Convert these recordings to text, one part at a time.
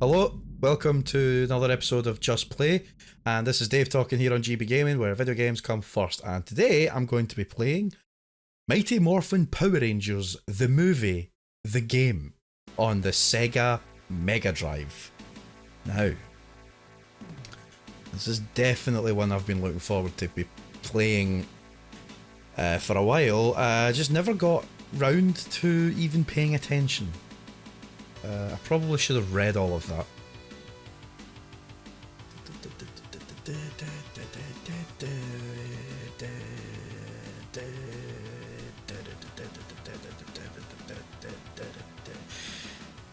Hello, welcome to another episode of Just Play, and this is Dave talking here on GB Gaming, where video games come first. And today I'm going to be playing Mighty Morphin Power Rangers, the movie, the game, on the SEGA Mega Drive. Now, this is definitely one I've been looking forward to be playing for a while. I just never got round to even paying attention. I probably should have read all of that.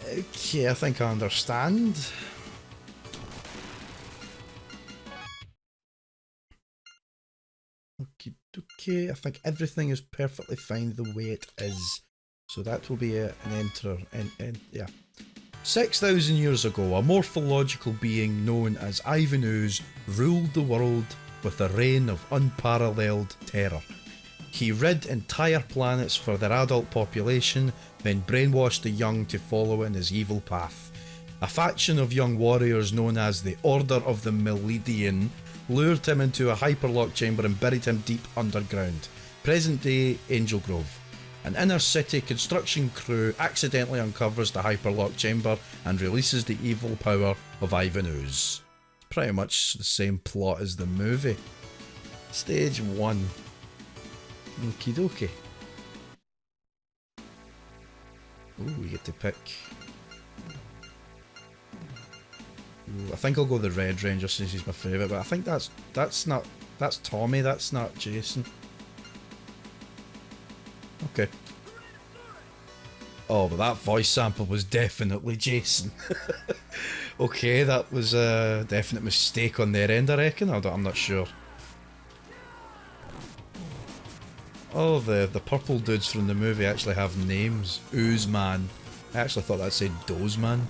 Okay, I think I understand. Okay, I think everything is perfectly fine the way it is. So that will be an enter, and yeah. 6,000 years ago, a morphological being known as Ivan Ooze ruled the world with a reign of unparalleled terror. He rid entire planets for their adult population, then brainwashed the young to follow in his evil path. A faction of young warriors known as the Order of the Meridian lured him into a hyperlock chamber and buried him deep underground, present-day Angel Grove. An inner-city construction crew accidentally uncovers the hyperlock chamber and releases the evil power of Ivan Ooze. Pretty much the same plot as the movie. Stage 1. Okie dokie. Ooh, we get to pick. Ooh, I think I'll go the Red Ranger since he's my favourite, but I think that's Tommy, that's not Jason. Okay. Oh, but that voice sample was definitely Jason. Okay, that was a definite mistake on their end, I reckon. I'm not sure. Oh, the purple dudes from the movie actually have names. Ooze Man. I actually thought that said Doze Man.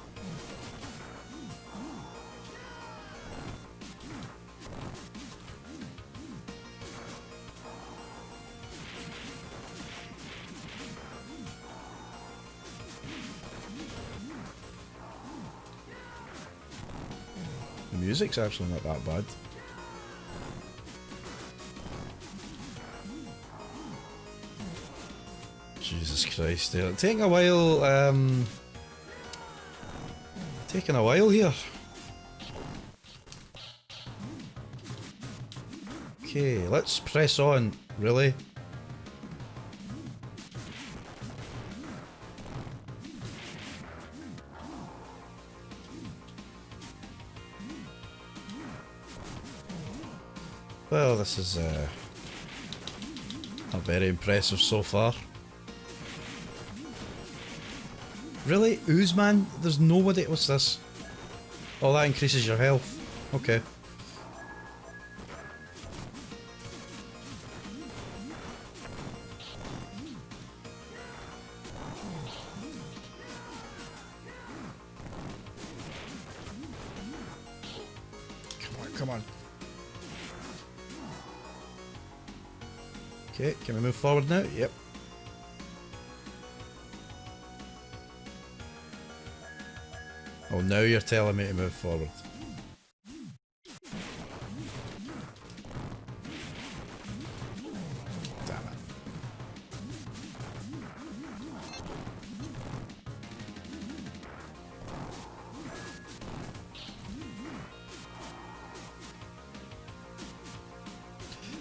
The music's actually not that bad. Jesus Christ, they're taking a while, taking a while here. Okay, let's press on, really. Well, this is not very impressive so far. Really? Ooze Man? There's nobody. What's this? Oh, that increases your health. Okay. Come on, come on. Okay, can we move forward now? Yep. Oh, now you're telling me to move forward. Damn it.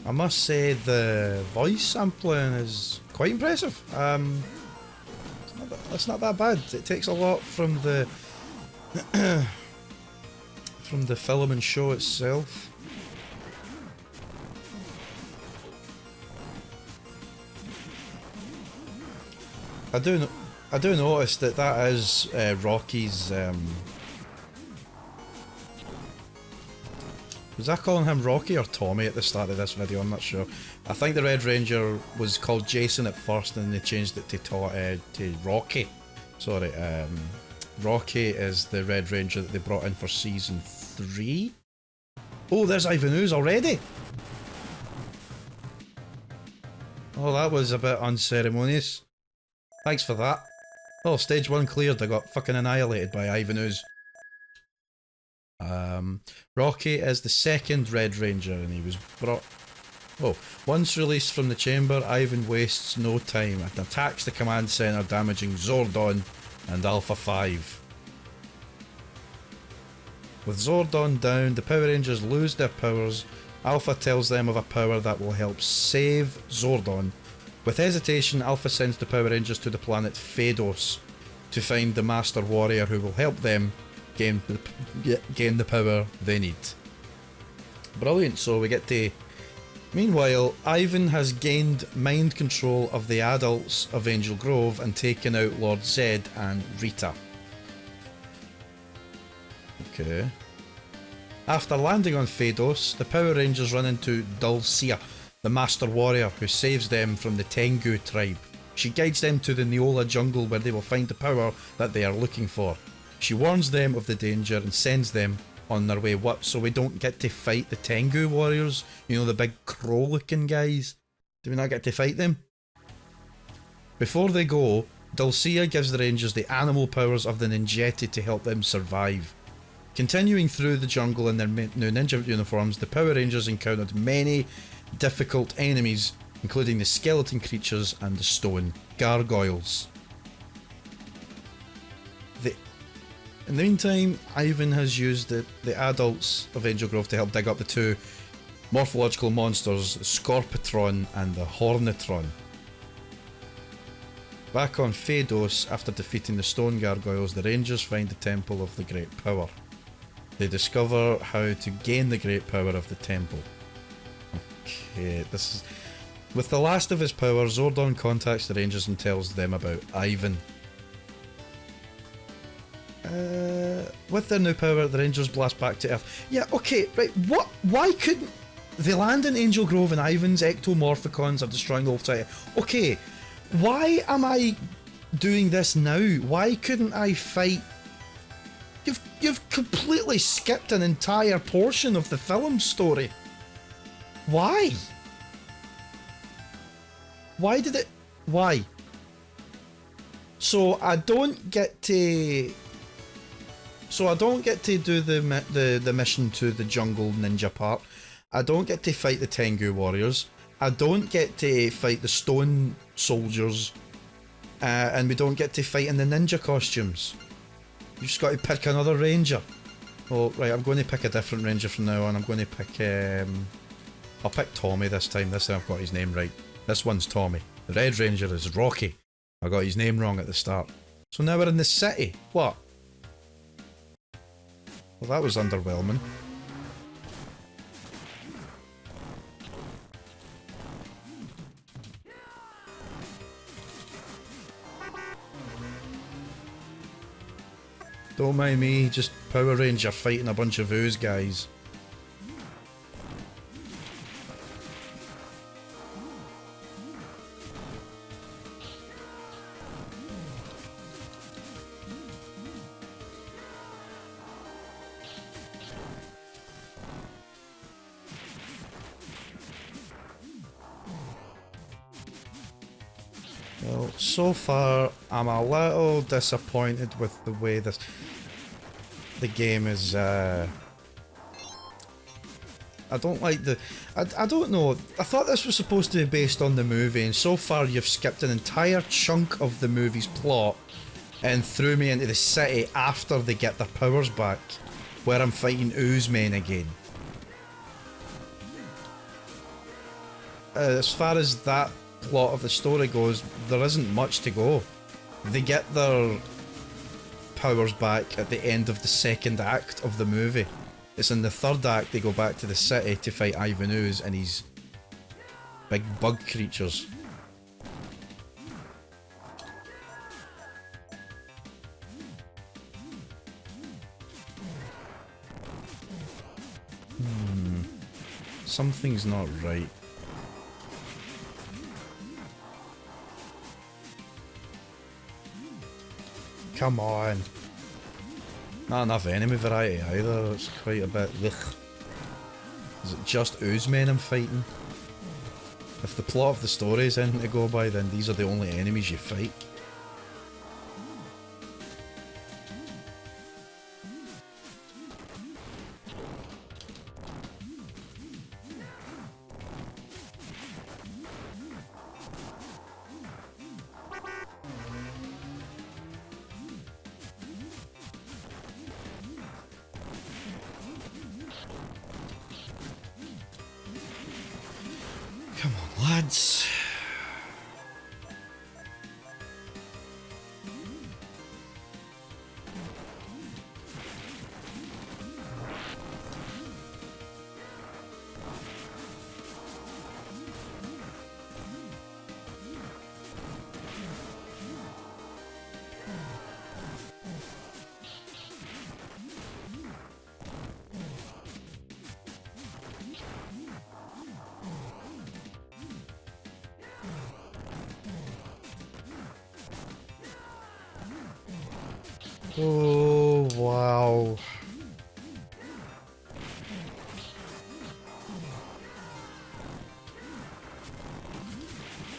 I must say the voice sampling is quite impressive. It's not that bad. It takes a lot from the from the film and show itself. I do notice that is Rocky's. Was I calling him Rocky or Tommy at the start of this video? I'm not sure. I think the Red Ranger was called Jason at first, and they changed it to Rocky. Sorry, Rocky is the Red Ranger that they brought in for season 3. Oh, there's Ivan Ooze already. Oh, that was a bit unceremonious. Thanks for that. Oh, stage 1 cleared. I got fucking annihilated by Ivan Ooze. Rocky is the second Red Ranger, and he was brought... Oh, once released from the chamber, Ivan wastes no time and attacks the command center, damaging Zordon and Alpha 5. With Zordon down, the Power Rangers lose their powers. Alpha tells them of a power that will help save Zordon. With hesitation, Alpha sends the Power Rangers to the planet Phaedos to find the Master Warrior who will help them gain the power they need. Brilliant, so we get to... Meanwhile, Ivan has gained mind control of the adults of Angel Grove and taken out Lord Zed and Rita. Okay. After landing on Phaedos, the Power Rangers run into Dulcia, the Master Warrior, who saves them from the Tengu tribe. She guides them to the Neola jungle where they will find the power that they are looking for. She warns them of the danger and sends them on their way. What, so we don't get to fight the Tengu warriors? You know, the big crow looking guys? Do we not get to fight them? Before they go, Dulcia gives the Rangers the animal powers of the Ninjetti to help them survive. Continuing through the jungle in their new ninja uniforms, the Power Rangers encountered many difficult enemies, including the skeleton creatures and the stone gargoyles. In the meantime, Ivan has used the adults of Angel Grove to help dig up the two morphological monsters, the Scorpitron and the Hornitron. Back on Phaedos, after defeating the stone gargoyles, the Rangers find the Temple of the Great Power. They discover how to gain the great power of the temple. Okay, this is... With the last of his power, Zordon contacts the Rangers and tells them about Ivan. With their new power, the Rangers blast back to Earth. Yeah, okay, right, what? Why couldn't... They land in Angel Grove and Ivan's ectomorphicons are destroying the whole site. Okay, why am I doing this now? Why couldn't I fight... You've completely skipped an entire portion of the film story. Why? Why did it... Why? So I don't get to... So I don't get to do the mission to the jungle ninja part. I don't get to fight the Tengu warriors. I don't get to fight the stone soldiers. And we don't get to fight in the ninja costumes. You just got to pick another ranger. Oh, right, I'm going to pick a different ranger from now on. I'm going to pick... I'll pick Tommy this time. This time I've got his name right. This one's Tommy. The Red Ranger is Rocky. I got his name wrong at the start. So now we're in the city. What? Well, that was underwhelming. Don't mind me, just Power Ranger fighting a bunch of ooze guys. Well, so far I'm a little disappointed with the way the game is. I don't like the... I don't know. I thought this was supposed to be based on the movie, and so far you've skipped an entire chunk of the movie's plot and threw me into the city after they get their powers back, where I'm fighting ooze men again. As far as that plot of the story goes, there isn't much to go. They get their powers back at the end of the second act of the movie. It's in the third act they go back to the city to fight Ivan Ooze and his big bug creatures. Something's not right. Come on. Not enough enemy variety either, it's quite a bit... Ugh. Is it just ooze men I'm fighting? If the plot of the story is anything to go by, then these are the only enemies you fight. Come on, lads. Oh, wow.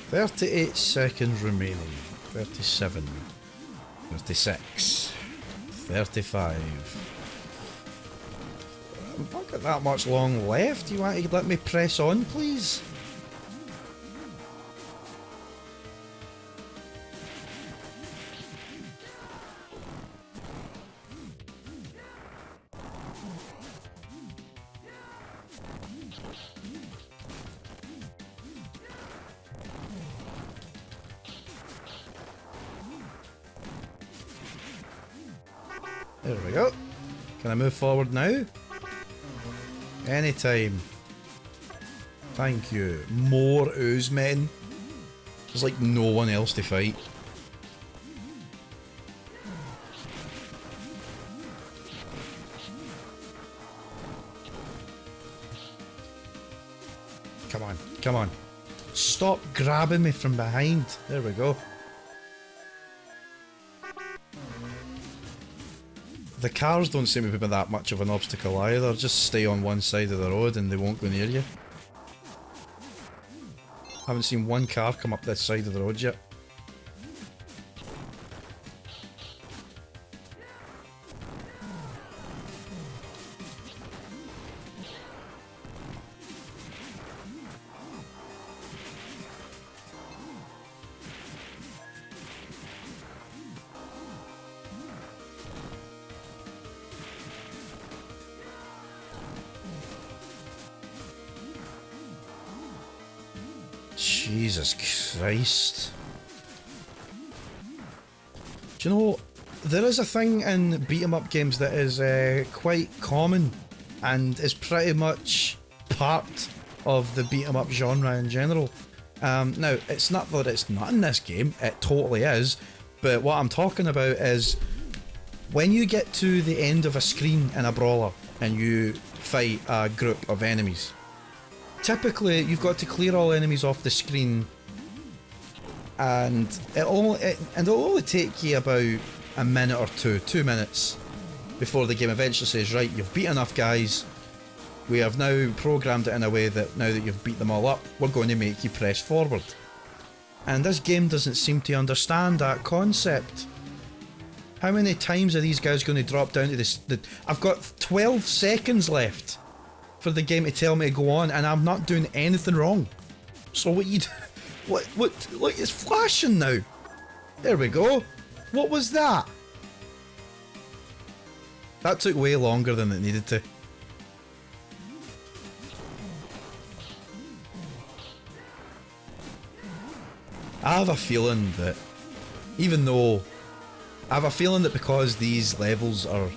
"38 seconds remaining. 37. 36. 35. I've not got that much long left. You want to let me press on, please? There we go. Can I move forward now? Anytime. Thank you. More ooze men. There's like no one else to fight. Come on, come on. Stop grabbing me from behind. There we go. The cars don't seem to be that much of an obstacle either. Just stay on one side of the road and they won't go near you. Haven't seen one car come up this side of the road yet. Jesus Christ. Do you know, there is a thing in beat-em-up games that is quite common and is pretty much part of the beat-em-up genre in general. Now, it's not that it's not in this game, it totally is, but what I'm talking about is when you get to the end of a screen in a brawler and you fight a group of enemies, typically you've got to clear all enemies off the screen, and it'll only take you about a minute or 2 minutes before the game eventually says, right, you've beat enough guys, we have now programmed it in a way that now that you've beat them all up, we're going to make you press forward. And this game doesn't seem to understand that concept. How many times are these guys going to drop down to this? I've got 12 seconds left for the game to tell me to go on, and I'm not doing anything wrong. So what you do? What? Look, it's flashing now. There we go. What was that? That took way longer than it needed to. I have a feeling that, even though I have a feeling that because these levels are,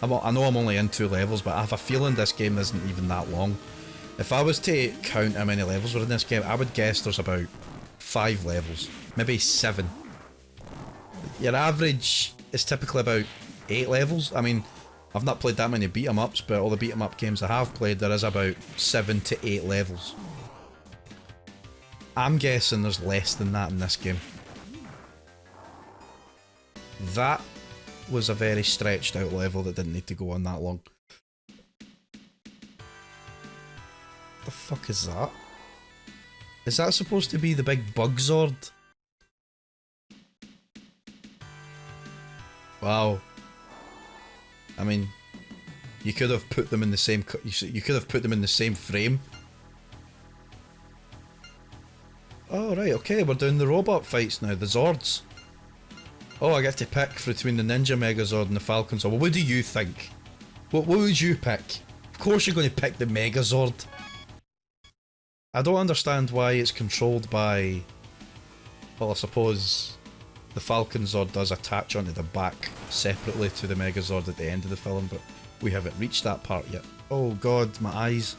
I know I'm only in 2 levels, but I have a feeling this game isn't even that long. If I was to count how many levels were in this game, I would guess there's about 5 levels, maybe 7. Your average is typically about 8 levels. I mean, I've not played that many beat-em-ups, but all the beat-em-up games I have played, there is about 7 to 8 levels. I'm guessing there's less than that in this game. That was a very stretched out level that didn't need to go on that long. The fuck is that? Is that supposed to be the big bug Zord? Wow. I mean, you could have put them in the same. You could have put them in the same frame. Oh right, okay, we're doing the robot fights now, the Zords. Oh, I get to pick between the Ninja Megazord and the Falcon Zord. Well, what do you think? What would you pick? Of course you're going to pick the Megazord. I don't understand why it's controlled by... Well, I suppose the Falcon Zord does attach onto the back separately to the Megazord at the end of the film, but we haven't reached that part yet. Oh god, my eyes.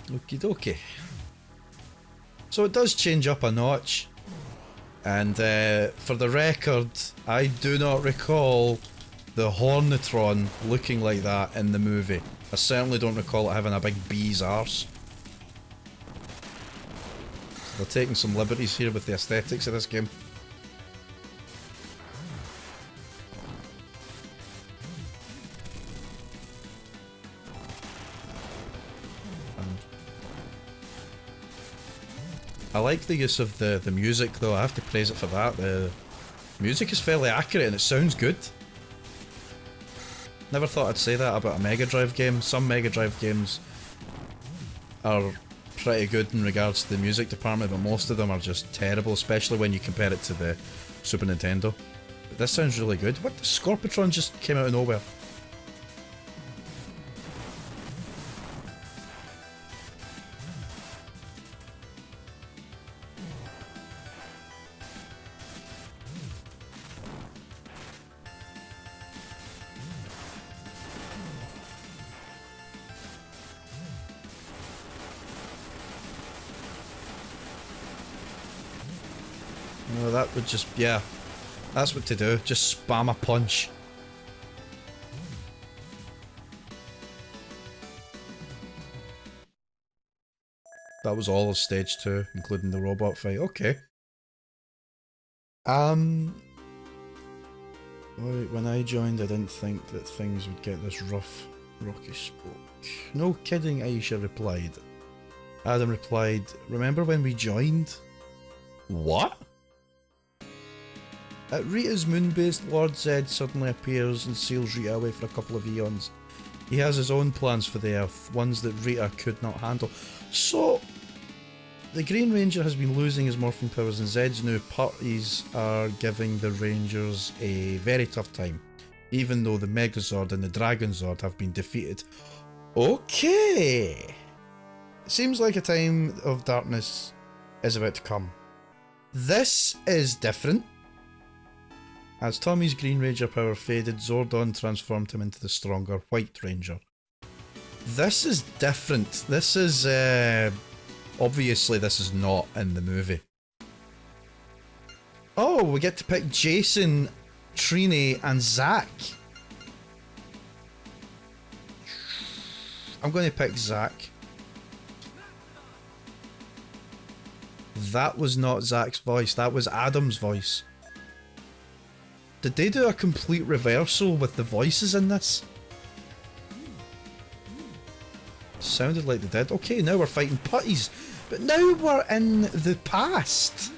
Okie dokie. So it does change up a notch, and for the record, I do not recall the Hornetron looking like that in the movie. I certainly don't recall it having a big bee's arse. They're taking some liberties here with the aesthetics of this game. I like the use of the music though, I have to praise it for that. The music is fairly accurate and it sounds good. Never thought I'd say that about a Mega Drive game. Some Mega Drive games are pretty good in regards to the music department, but most of them are just terrible, especially when you compare it to the Super Nintendo. But this sounds really good. What, the Scorpitron just came out of nowhere? No, that would just, yeah, that's what to do, just spam a punch. That was all of stage 2, including the robot fight, okay. When I joined I didn't think that things would get this rough. Rocky spoke. No kidding, Aisha replied. Adam replied, remember when we joined? What? At Rita's moon-based, Lord Zed suddenly appears and seals Rita away for a couple of eons. He has his own plans for the Earth, ones that Rita could not handle. So, the Green Ranger has been losing his morphing powers and Zed's new putties are giving the Rangers a very tough time, even though the Megazord and the Dragon Zord have been defeated. Okay! It seems like a time of darkness is about to come. This is different. As Tommy's Green Ranger power faded, Zordon transformed him into the stronger White Ranger. This is different. This is, obviously this is not in the movie. Oh, we get to pick Jason, Trini and Zack. I'm going to pick Zack. That was not Zack's voice, that was Adam's voice. Did they do a complete reversal with the voices in this? Sounded like they did. Okay, now we're fighting putties. But now we're in the past.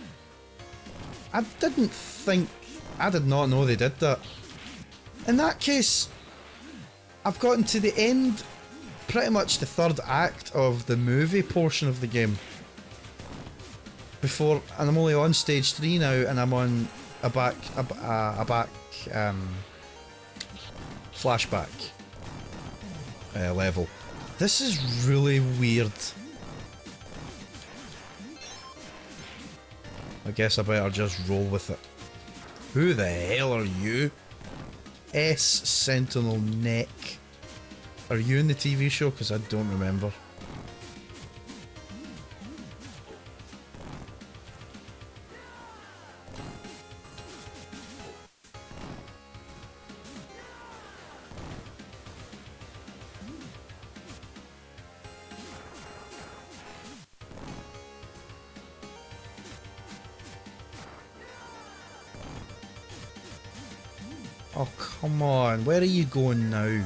I did not know they did that. In that case, I've gotten to the end, pretty much the third act of the movie portion of the game. And I'm only on stage 3 now, and I'm on a flashback level. This is really weird. I guess I better just roll with it. Who the hell are you? S Sentinel Neck. Are you in the TV show? Because I don't remember. Oh, come on. Where are you going now?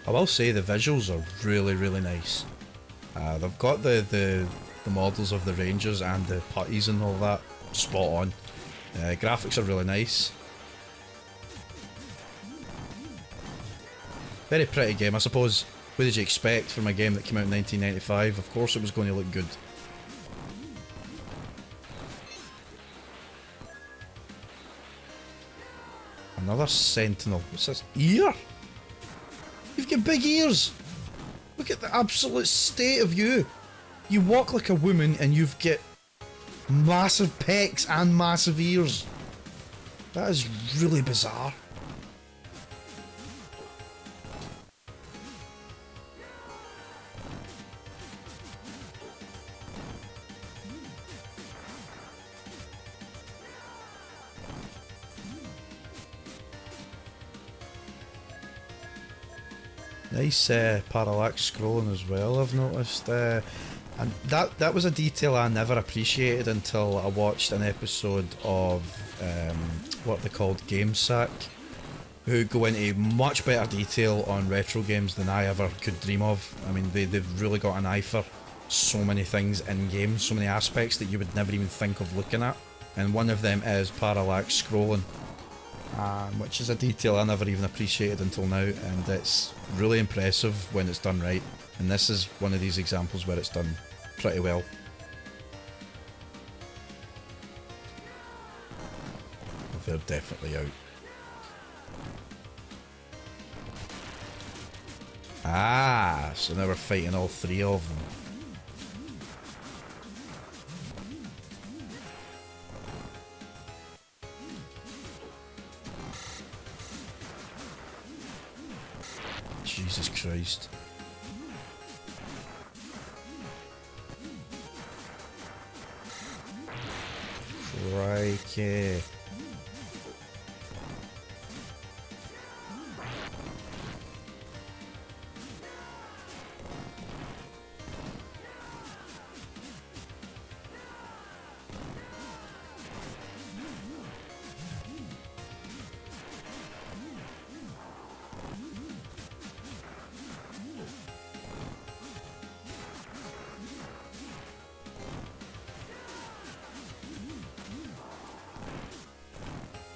I will say the visuals are really, really nice. They've got the models of the Rangers and the putties and all that spot on. Graphics are really nice. Very pretty game. I suppose, what did you expect from a game that came out in 1995? Of course it was going to look good. Another sentinel. What's this? Ear? You've got big ears! Look at the absolute state of you! You walk like a woman and you've got massive pecs and massive ears. That is really bizarre. Nice parallax scrolling as well, I've noticed. And that was a detail I never appreciated until I watched an episode of what they called GameSack, who go into much better detail on retro games than I ever could dream of. I mean, they've really got an eye for so many things in games, so many aspects that you would never even think of looking at. And one of them is parallax scrolling. Which is a detail I never even appreciated until now, and it's really impressive when it's done right, and this is one of these examples where it's done pretty well. They're definitely out. Ah, so now we're fighting all three of them. Jesus Christ. Crikey.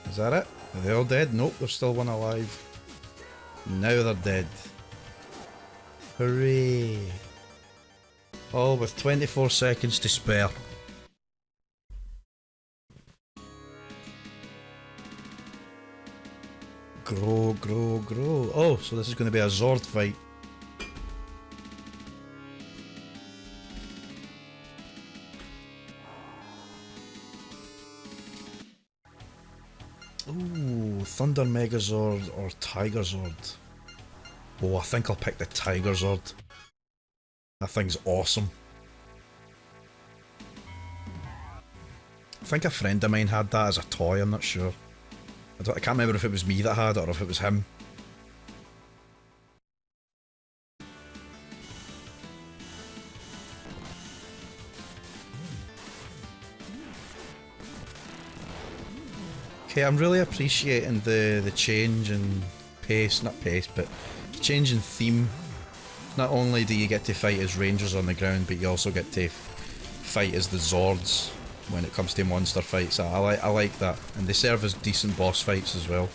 Is that it? Are they all dead? Nope, there's still one alive. Now they're dead. Hooray! All with 24 seconds to spare. Grow, grow, grow. Oh, so this is going to be a Zord fight. Ooh, Thunder Megazord or Tiger Zord. Oh, I think I'll pick the Tiger Zord. That thing's awesome. I think a friend of mine had that as a toy, I'm not sure. I can't remember if it was me that had it or if it was him. Okay, I'm really appreciating the change in pace, not pace, but change in theme. Not only do you get to fight as rangers on the ground, but you also get to fight as the Zords when it comes to monster fights. I like that, and they serve as decent boss fights as well.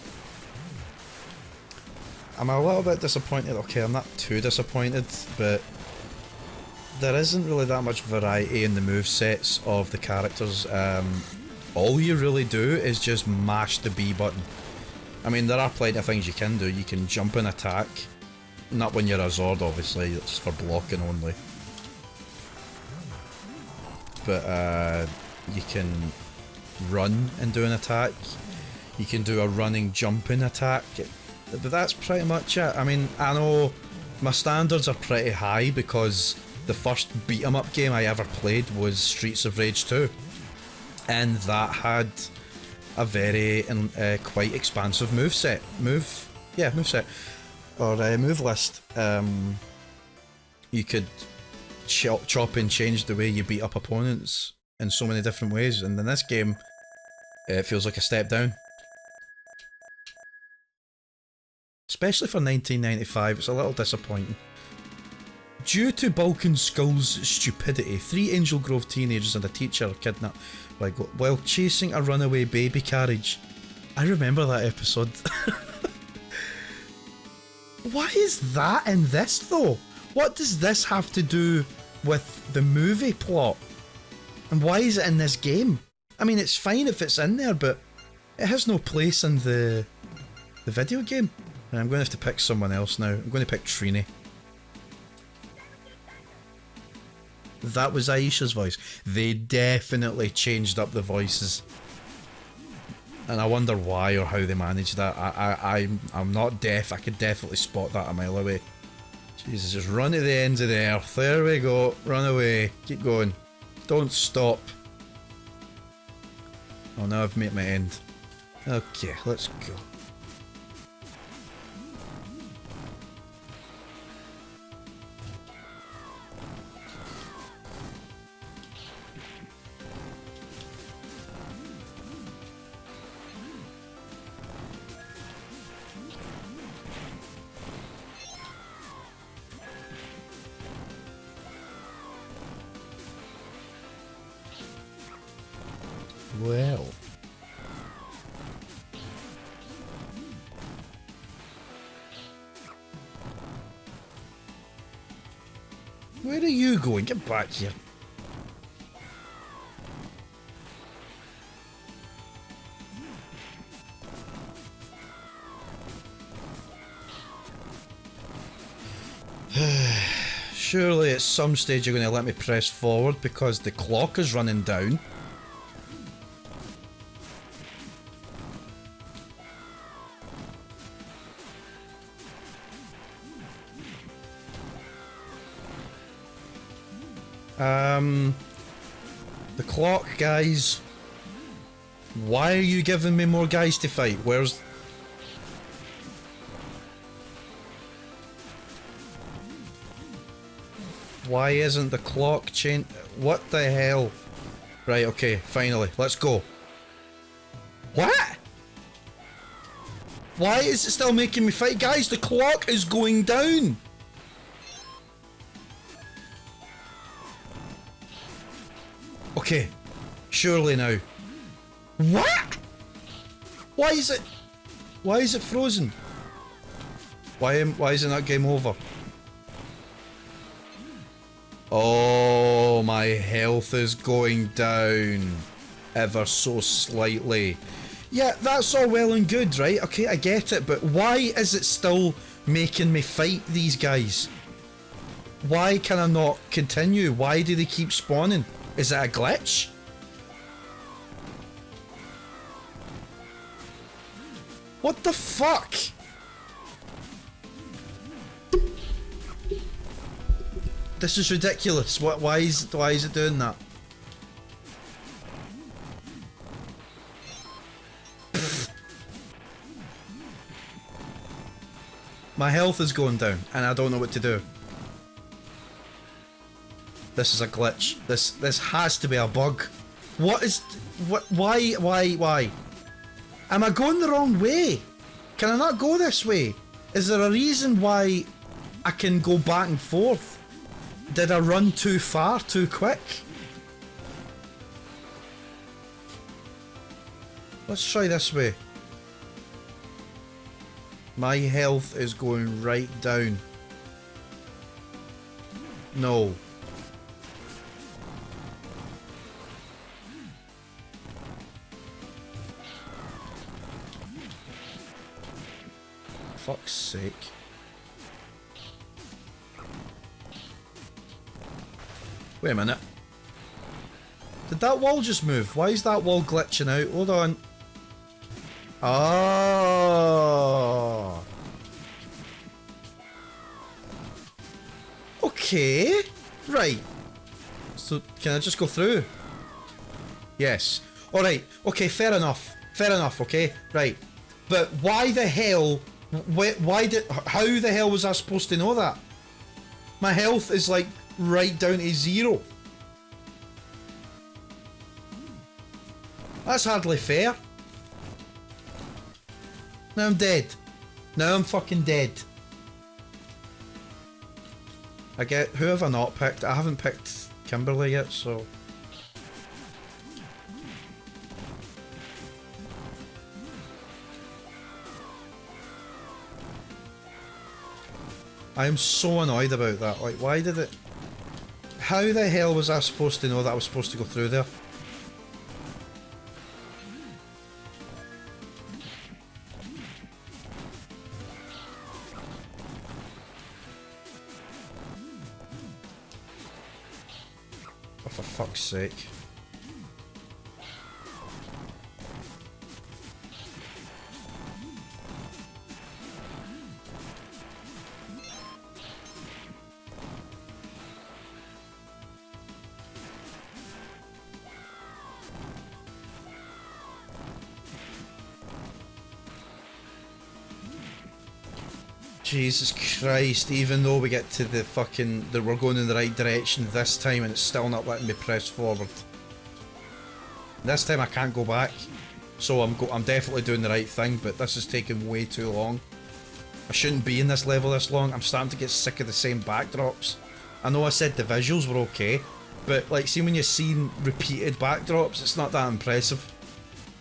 I'm a little bit disappointed. Okay, I'm not too disappointed, but there isn't really that much variety in the movesets of the characters. All you really do is just mash the B button. I mean, there are plenty of things you can do. You can jump and attack. Not when you're a Zord, obviously. It's for blocking only. But you can run and do an attack. You can do a running jumping attack. But that's pretty much it. I mean, I know my standards are pretty high because the first beat 'em up game I ever played was Streets of Rage 2. And that had a very quite expansive moveset. Moveset. Or move list. You could chop and change the way you beat up opponents in so many different ways, and in this game it feels like a step down. Especially for 1995, it's a little disappointing. Due to Balkan Skull's stupidity, 3 Angel Grove teenagers and a teacher are kidnapped while chasing a runaway baby carriage. I remember that episode. Why is that in this though? What does this have to do with the movie plot? And why is it in this game? I mean, it's fine if it's in there, but it has no place in the video game. And I'm going to have to pick someone else now. I'm going to pick Trini. That was Aisha's voice. They definitely changed up the voices. And I wonder why or how they managed that. I'm not deaf. I could definitely spot that a mile away. Jesus, just run to the ends of the earth. There we go. Run away. Keep going. Don't stop. Oh, now I've made my end. Okay, let's go. Well. Where are you going? Get back here. Surely at some stage you're going to let me press forward because the clock is running down. The clock, guys. Why are you giving me more guys to fight? Where's... Why isn't the clock change? What the hell? Right, okay, finally, let's go. What? Why is it still making me fight? Guys, the clock is going down. Okay, surely now. What? Why is it frozen? Why is it not game over? Oh, my health is going down ever so slightly. Yeah, that's all well and good, right? Okay, I get it, but why is it still making me fight these guys? Why can I not continue? Why do they keep spawning? Is that a glitch? What the fuck? This is ridiculous. Why is it doing that? My health is going down and I don't know what to do. This is a glitch. This has to be a bug. Why? Am I going the wrong way? Can I not go this way? Is there a reason why I can go back and forth? Did I run too far, too quick? Let's try this way. My health is going right down. No. Fuck's sake. Wait a minute. Did that wall just move? Why is that wall glitching out? Hold on. Oh. Okay. Right. So, can I just go through? Yes. Alright. Okay, fair enough. Fair enough, okay? Right. But why the hell... How the hell was I supposed to know that? My health is like right down to 0. That's hardly fair. Now I'm dead. Now I'm fucking dead. I get, who have I not picked? I haven't picked Kimberly yet, so... I am so annoyed about that. Like, why did it... How the hell was I supposed to know that I was supposed to go through there? Oh, for fuck's sake. Jesus Christ, even though we get to the fucking... that we're going in the right direction this time and it's still not letting me press forward. This time I can't go back, so I'm definitely doing the right thing, but this is taking way too long. I shouldn't be in this level this long. I'm starting to get sick of the same backdrops. I know I said the visuals were okay, but like, see when you're seeing repeated backdrops, it's not that impressive.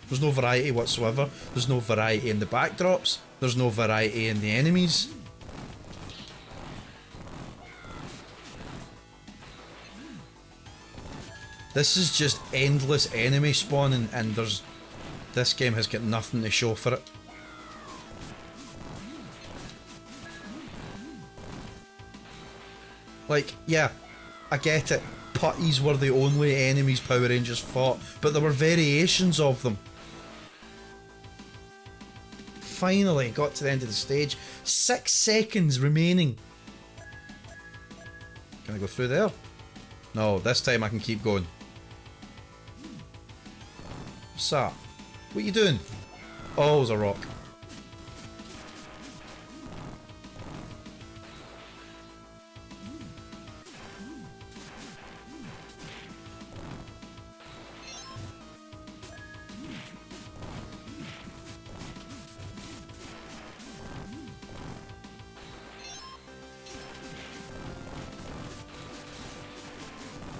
There's no variety whatsoever. There's no variety in the backdrops. There's no variety in the enemies. This is just endless enemy spawning, and this game has got nothing to show for it. Like, yeah, I get it. Putties were the only enemies Power Rangers fought, but there were variations of them. Finally got to the end of the stage. 6 seconds remaining. Can I go through there? No, this time I can keep going. What's that? What are you doing? Oh, there's a rock.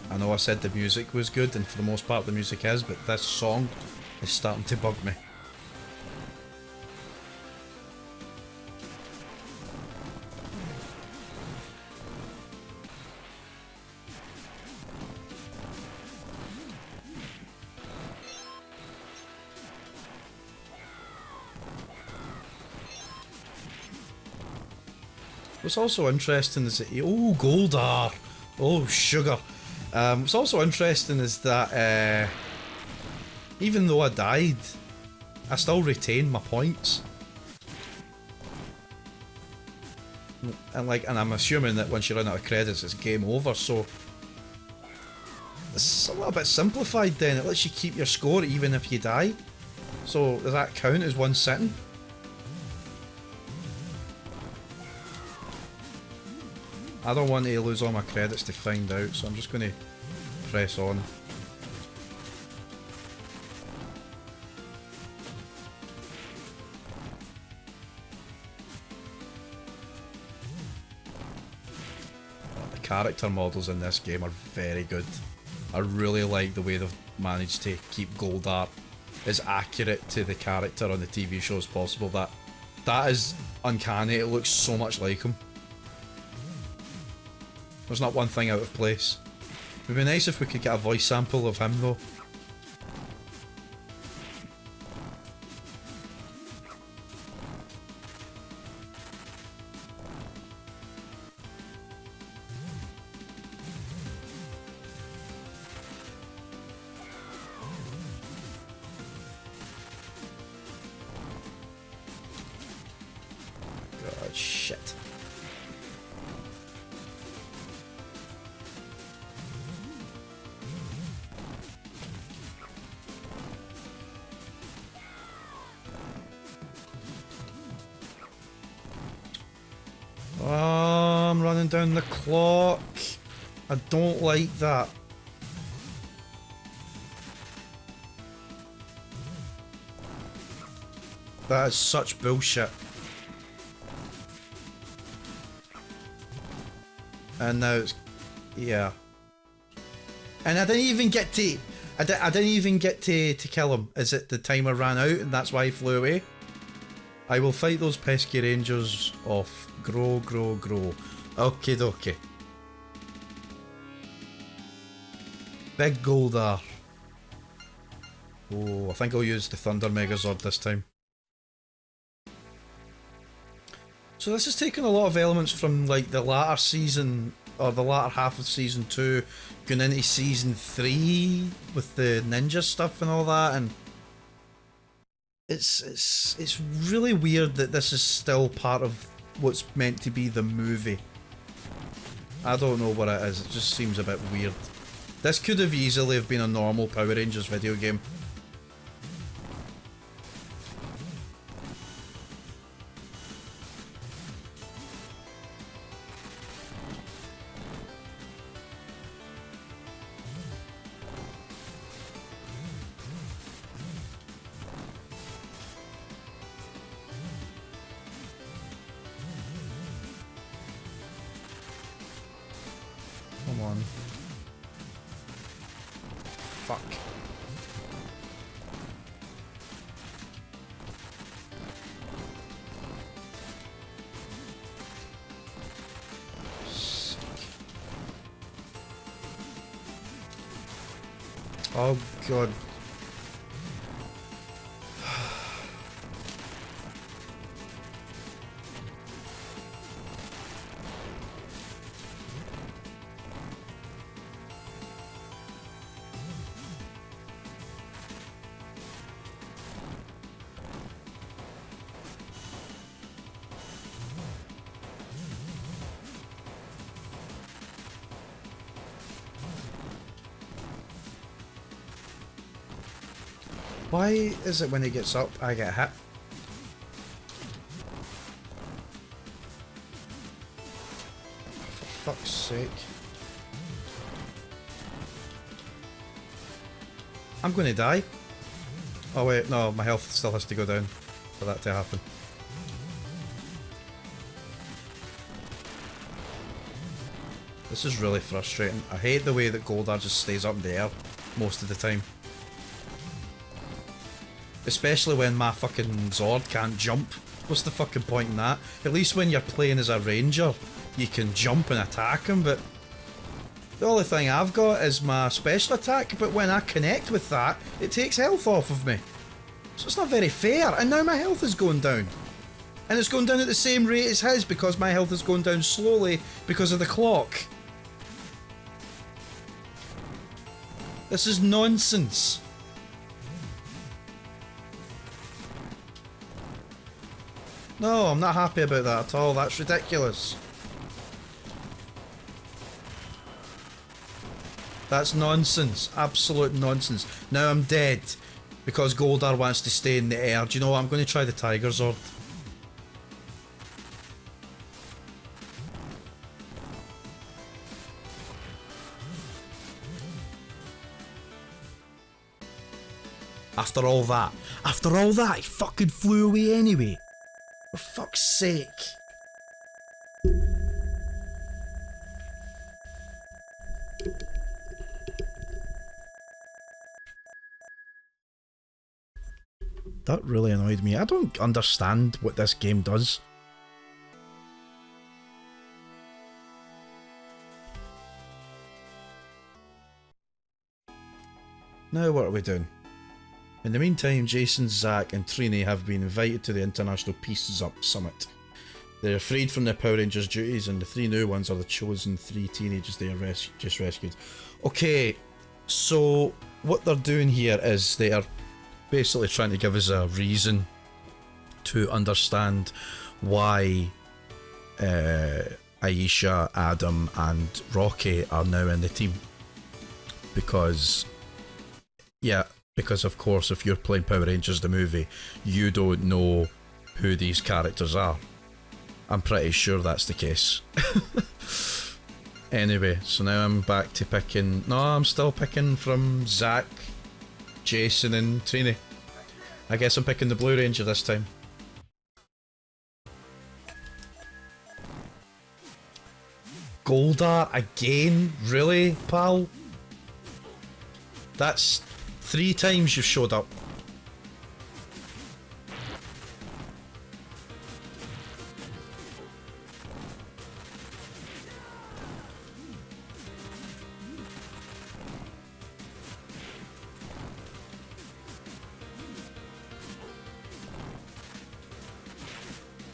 I know I said the music was good, and for the most part the music is, but this song is starting to bug me. What's also interesting is that... Oh, Goldar! Oh, sugar! What's also interesting is that even though I died, I still retained my points. And I'm assuming that once you run out of credits, it's game over, so it's a little bit simplified then. It lets you keep your score even if you die. So does that count as one sitting? I don't want to lose all my credits to find out, so I'm just going to press on. The character models in this game are very good. I really like the way they've managed to keep Goldar as accurate to the character on the TV show as possible. That is uncanny. It looks so much like him. There's not one thing out of place. It would be nice if we could get a voice sample of him though. God, shit. I'm running down the clock. I don't like that. That is such bullshit. And now it's... yeah. And I didn't even get to... I didn't even get to kill him. Is it the timer ran out and that's why he flew away? I will fight those pesky rangers off. Grow, grow, grow. Okie dokie. Big Goldar. Oh, I think I'll use the Thunder Megazord this time. So this is taking a lot of elements from like the latter season, or the latter half of season 2, going into season 3 with the ninja stuff and all that, and it's really weird that this is still part of what's meant to be the movie. I don't know what it is, it just seems a bit weird. This could have easily have been a normal Power Rangers video game. Come on. Fuck. Sick. Oh god. Why is it when he gets up, I get hit? For fuck's sake. I'm gonna die. Oh wait, no, my health still has to go down for that to happen. This is really frustrating. I hate the way that Goldar just stays up in the air most of the time. Especially when my fucking Zord can't jump. What's the fucking point in that? At least when you're playing as a ranger, you can jump and attack him, but the only thing I've got is my special attack, but when I connect with that, it takes health off of me. So it's not very fair, and now my health is going down. And it's going down at the same rate as his because my health is going down slowly because of the clock. This is nonsense. No, I'm not happy about that at all. That's ridiculous. That's nonsense. Absolute nonsense. Now I'm dead because Goldar wants to stay in the air. Do you know what? I'm going to try the Tiger Zord. After all that, he fucking flew away anyway. For fuck's sake. That really annoyed me. I don't understand what this game does. Now what are we doing? In the meantime, Jason, Zack and Trini have been invited to the International Peace Summit. They're freed from their Power Rangers duties and the 3 new ones are the chosen 3 teenagers they have just rescued. Okay, so what they're doing here is they are basically trying to give us a reason to understand why Aisha, Adam and Rocky are now in the team. Because, yeah, because of course if you're playing Power Rangers the movie, you don't know who these characters are. I'm pretty sure that's the case. Anyway, so now I'm back to picking... No, I'm still picking from Zack, Jason and Trini. I guess I'm picking the Blue Ranger this time. Goldar again? Really, pal? That's 3 times you've showed up.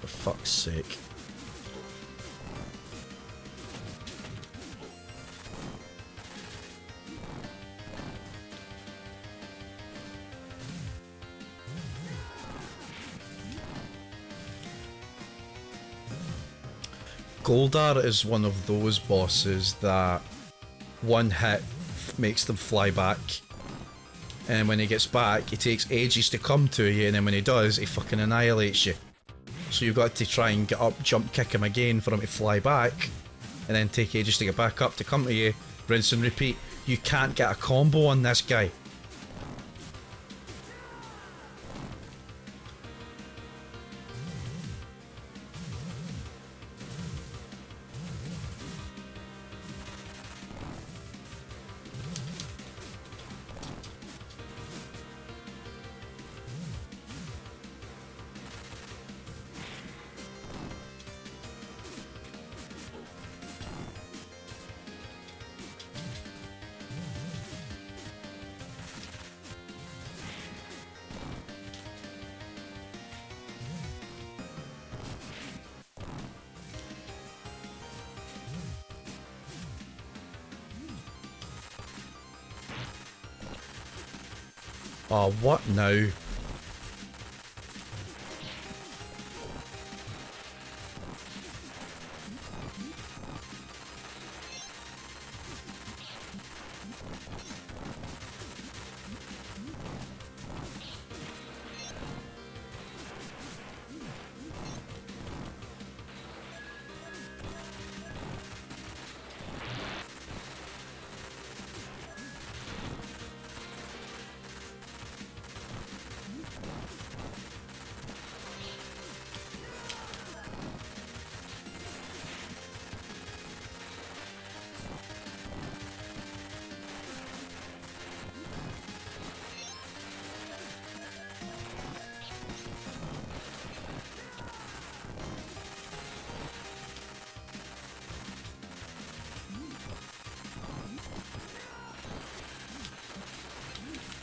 For fuck's sake. Goldar is one of those bosses that one hit makes them fly back, and when he gets back, it takes ages to come to you, and then when he does, he fucking annihilates you. So you've got to try and get up, jump kick him again for him to fly back, and then take ages to get back up to come to you, rinse and repeat. You can't get a combo on this guy. Oh, what now?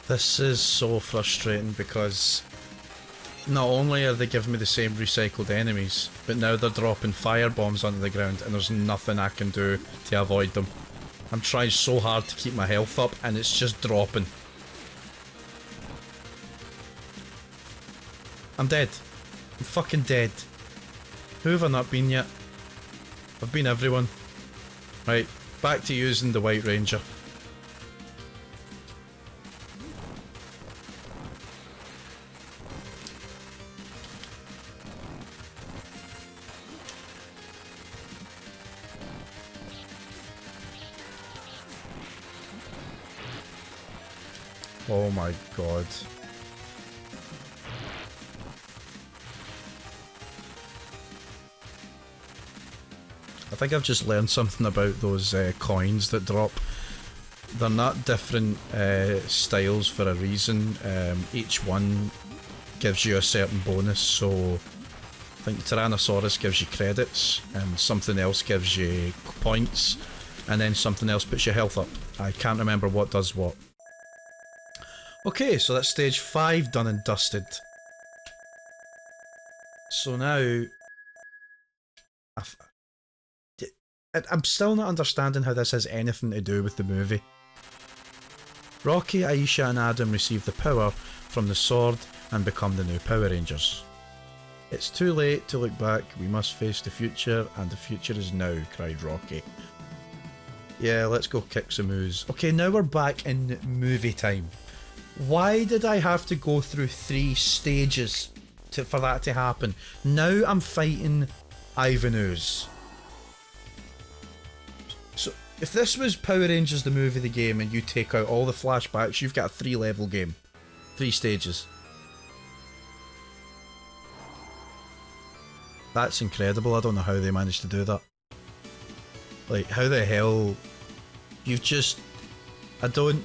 This is so frustrating because not only are they giving me the same recycled enemies, but now they're dropping fire bombs onto the ground and there's nothing I can do to avoid them. I'm trying so hard to keep my health up and it's just dropping. I'm dead. I'm fucking dead. Who have I not been yet? I've been everyone. Right, back to using the White Ranger. Oh my god. I think I've just learned something about those coins that drop. They're not different styles for a reason. Each one gives you a certain bonus, so I think Tyrannosaurus gives you credits, and something else gives you points, and then something else puts your health up. I can't remember what does what. Okay, so that's stage 5 done and dusted. So now... I'm still not understanding how this has anything to do with the movie. Rocky, Aisha and Adam receive the power from the sword and become the new Power Rangers. It's too late to look back, we must face the future, and the future is now, cried Rocky. Yeah, let's go kick some moves. Okay, now we're back in movie time. Why did I have to go through 3 stages for that to happen? Now I'm fighting Ivan Ooze. So, if this was Power Rangers the movie, the game, and you take out all the flashbacks, you've got a 3-level game. 3 stages. That's incredible, I don't know how they managed to do that. Like, how the hell you've just... I don't,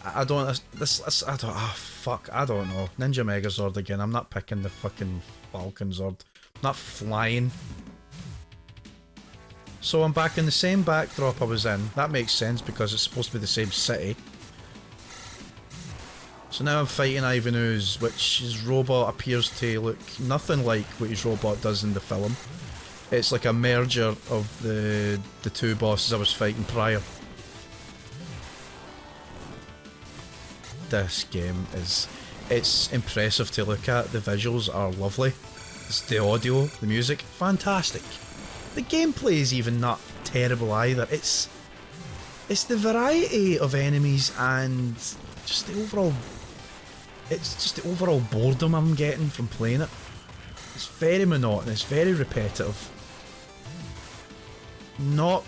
I don't ah, fuck, I don't know. Ninja Megazord again, I'm not picking the fucking Falcon Zord. I'm not flying. So I'm back in the same backdrop I was in. That makes sense because it's supposed to be the same city. So now I'm fighting Ivan Ooze, which his robot appears to look nothing like what his robot does in the film. It's like a merger of the two bosses I was fighting prior. This game is... it's impressive to look at. The visuals are lovely. It's the audio, the music, fantastic. The gameplay is even not terrible either. It's the variety of enemies and just the overall... it's just the overall boredom I'm getting from playing it. It's very monotonous, very repetitive. Not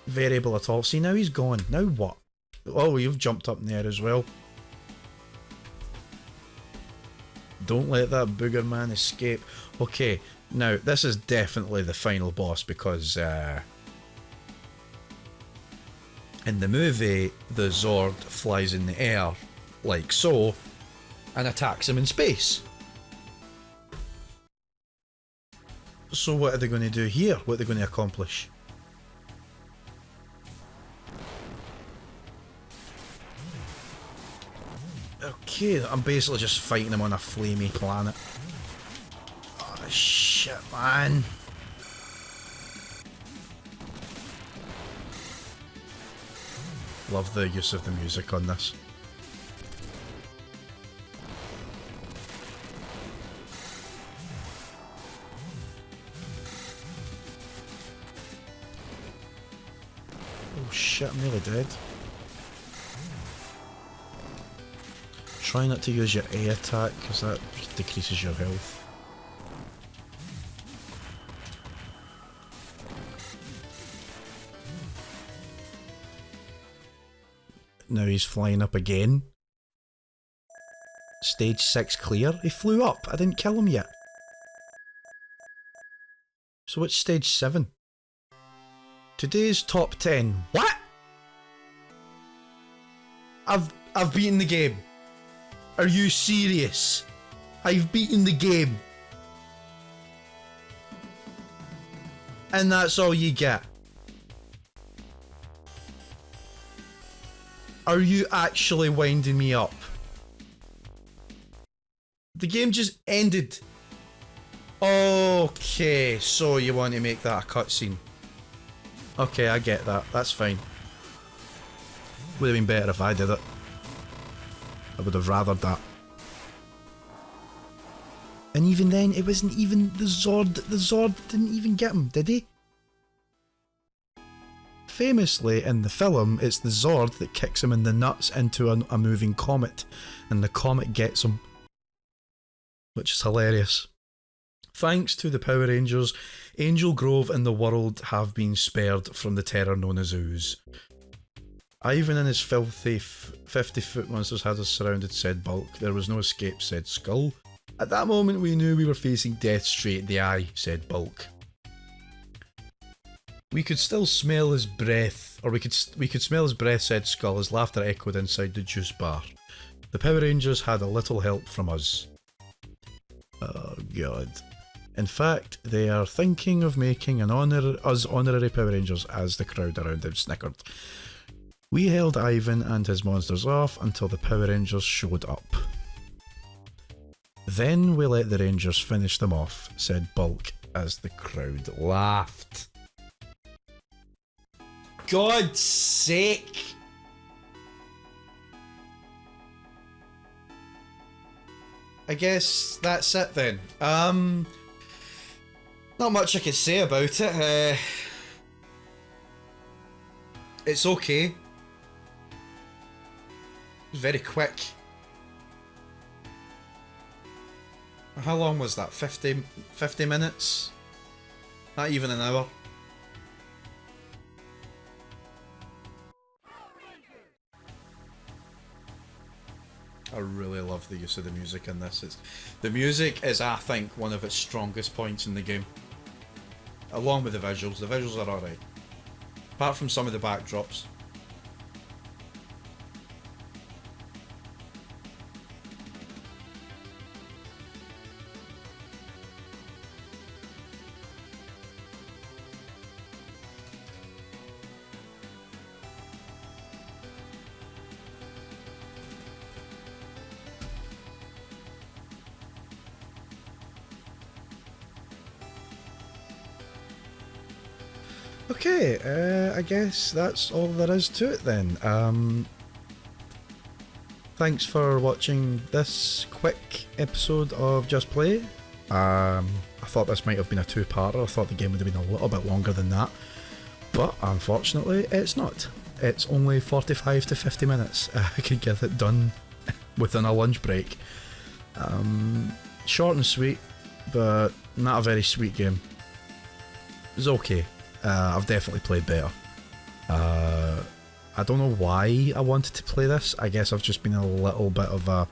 variable at all. See, now he's gone. Now what? Oh, you've jumped up in the air as well. Don't let that booger man escape. Okay, now this is definitely the final boss because in the movie the Zord flies in the air like so and attacks him in space. So what are they going to do here? What are they going to accomplish? Okay, I'm basically just fighting him on a flamey planet. Oh shit, man. Love the use of the music on this. Oh shit, I'm nearly dead. Try not to use your A attack because that decreases your health. Now he's flying up again. Stage 6 clear. He flew up. I didn't kill him yet. So what's stage 7? Today's top 10. What? I've beaten the game. Are you serious? I've beaten the game. And that's all you get. Are you actually winding me up? The game just ended. Okay, so you want to make that a cutscene. Okay, I get that. That's fine. Would have been better if I did it. I would have rathered that. And even then, it wasn't even the Zord. The Zord didn't even get him, did he? Famously, in the film, it's the Zord that kicks him in the nuts into a moving comet, and the comet gets him. Which is hilarious. Thanks to the Power Rangers, Angel Grove and the world have been spared from the terror known as Ooze. Ivan and his filthy 50-foot monsters had us surrounded, said Bulk. There was no escape, said Skull. At that moment we knew we were facing death straight in the eye, said Bulk. We could still smell his breath, or we could smell his breath, said Skull, as laughter echoed inside the juice bar. The Power Rangers had a little help from us. Oh god. In fact, they are thinking of making us honorary Power Rangers, as the crowd around him snickered. We held Ivan and his monsters off until the Power Rangers showed up. Then we let the Rangers finish them off, said Bulk, as the crowd laughed. God's sake! I guess that's it then. Not much I can say about it. It's okay. It was very quick. How long was that? 50 minutes? Not even an hour. I really love the use of the music in this. The music is, I think, one of its strongest points in the game. Along with the visuals. The visuals are alright. apart from some of the backdrops. Okay, I guess that's all there is to it then. Thanks for watching this quick episode of Just Play. I thought this might have been a two-parter. I thought the game would have been a little bit longer than that, but unfortunately it's not. It's only 45 to 50 minutes. I could get it done within a lunch break. Short and sweet, but not a very sweet game. It's okay. I've definitely played better. I don't know why I wanted to play this. I guess I've just been a little bit of a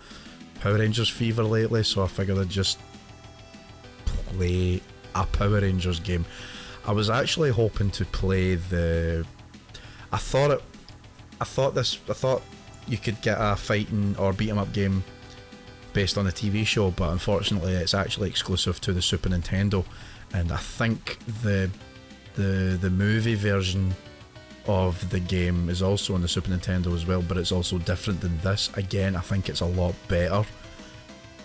Power Rangers fever lately, so I figured I'd just play a Power Rangers game. I was actually hoping to play the... I thought you could get a fighting or beat 'em up game based on a TV show, but unfortunately it's actually exclusive to the Super Nintendo, and I think the movie version of the game is also on the Super Nintendo as well, but it's also different than this. Again, I think it's a lot better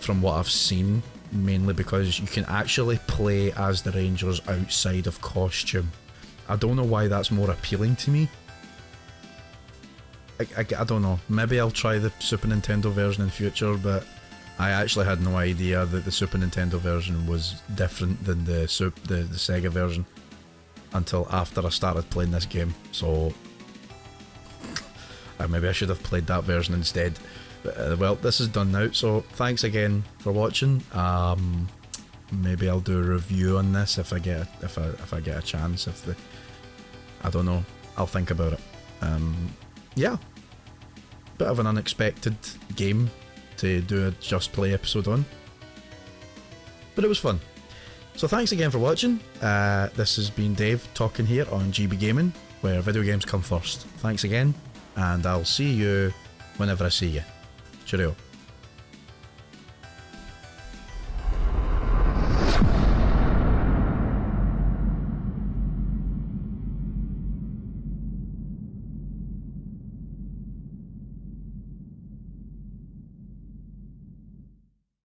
from what I've seen, mainly because you can actually play as the Rangers outside of costume. I don't know why that's more appealing to me. I don't know, maybe I'll try the Super Nintendo version in future, but I actually had no idea that the Super Nintendo version was different than the Sega version until after I started playing this game, so maybe I should have played that version instead. But, well, this is done now, so thanks again for watching. Maybe I'll do a review on this if I get a chance. I don't know, I'll think about it. Yeah, bit of an unexpected game to do a Just Play episode on, but it was fun. So thanks again for watching. This has been Dave talking here on GB Gaming, where video games come first. Thanks again, and I'll see you whenever I see you. Cheerio.